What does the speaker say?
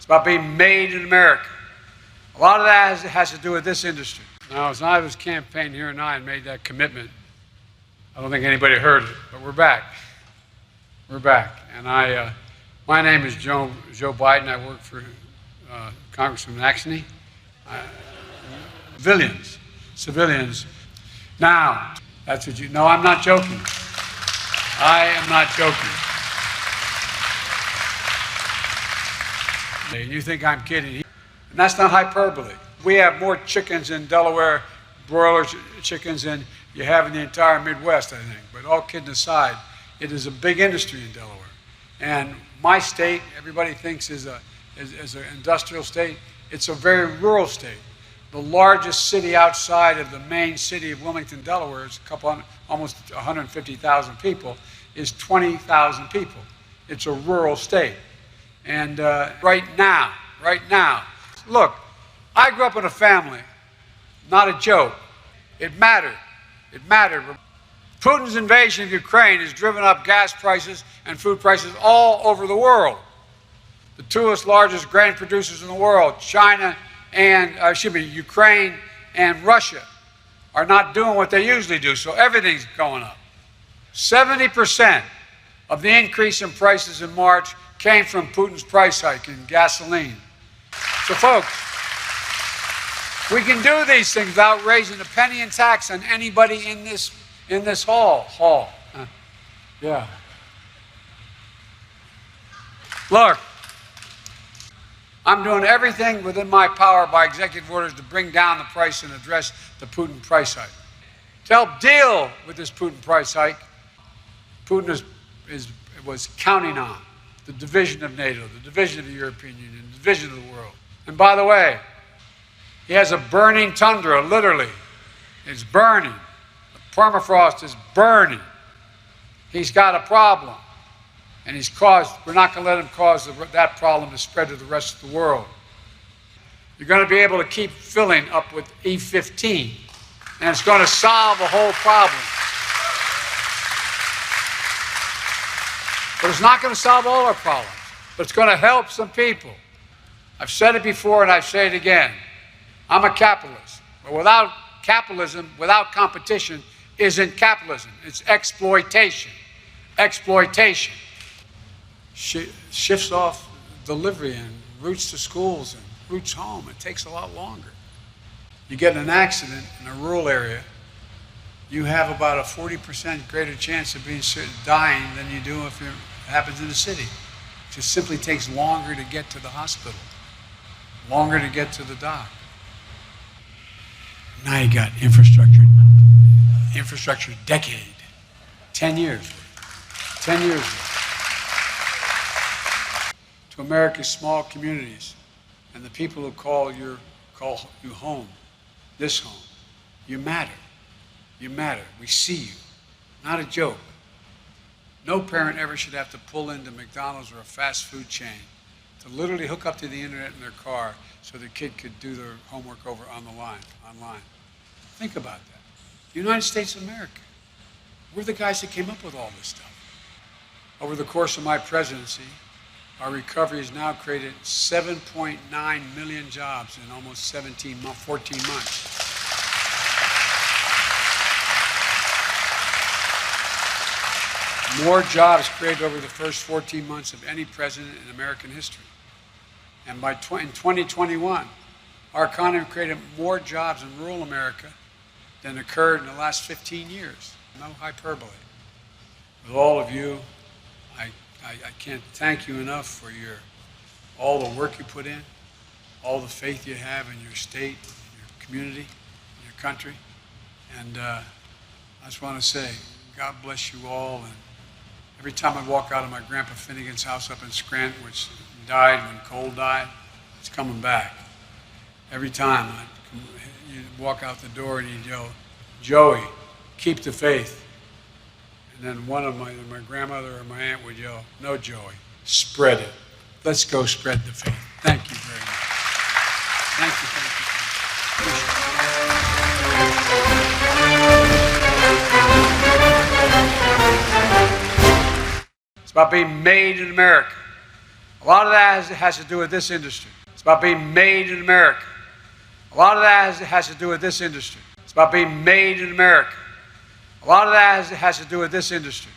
about being made in America. A lot of that has to do with this industry. Now, as I was campaigning here and I made that commitment, I don't think anybody heard it, but we're back. We're back. And my name is Joe Biden. I work for Congressman Axney. Civilians. Now, that's what you, no, I'm not joking. I am not joking. You think I'm kidding. And that's not hyperbole. We have more chickens in Delaware, broiler chickens, than you have in the entire Midwest, I think. But all kidding aside, it is a big industry in Delaware. And my state, everybody thinks is an industrial state. It's a very rural state. The largest city outside of the main city of Wilmington, Delaware, is almost 150,000 people, is 20,000 people. It's a rural state. And right now, look, I grew up in a family, not a joke. It mattered. Putin's invasion of Ukraine has driven up gas prices and food prices all over the world. The two largest grain producers in the world, Ukraine and Russia, are not doing what they usually do, so everything's going up. 70% of the increase in prices in March came from Putin's price hike in gasoline. So folks, we can do these things without raising a penny in tax on anybody in this hall. Yeah. Look, I'm doing everything within my power by executive orders to bring down the price and address the Putin price hike. To help deal with this Putin price hike, Putin was counting on the division of NATO, the division of the European Union, the division of the world. And by the way, he has a burning tundra, literally. It's burning. The permafrost is burning. He's got a problem. And we're not going to let him cause that problem to spread to the rest of the world. You're going to be able to keep filling up with E-15, and it's going to solve the whole problem. But it's not going to solve all our problems, but it's going to help some people. I've said it before and I say it again. I'm a capitalist, but without capitalism, without competition, isn't capitalism. It's exploitation. Exploitation. Shifts off delivery and routes to schools and routes home. It takes a lot longer. You get in an accident in a rural area, you have about a 40% greater chance of dying than you do if it happens in the city. It just simply takes longer to get to the hospital, longer to get to the dock. Now you got infrastructure decade, 10 years. 10 years. To America's small communities and the people who call you home, this home. You matter. You matter. We see you. Not a joke. No parent ever should have to pull into McDonald's or a fast food chain to literally hook up to the internet in their car so their kid could do their homework online. Think about that. The United States of America. We're the guys that came up with all this stuff. Over the course of my presidency, our recovery has now created 7.9 million jobs in almost 14 months. More jobs created over the first 14 months of any president in American history. And in 2021, our economy created more jobs in rural America than occurred in the last 15 years. No hyperbole. With all of you, I can't thank you enough for all the work you put in, all the faith you have in your state, in your community, in your country. And I just want to say, God bless you all. And every time I walk out of my Grandpa Finnegan's house up in Scranton, which died when Cole died, it's coming back. Every time you walk out the door and you yell, Joey, keep the faith. And then one of my grandmother or my aunt would yell, no, Joey, spread it. Let's go spread the faith. Thank you very much. Thank you. It's about being made in America. A lot of that has to do with this industry. It's about being made in America. A lot of that has to do with this industry. It's about being made in America. A lot of that has to do with this industry.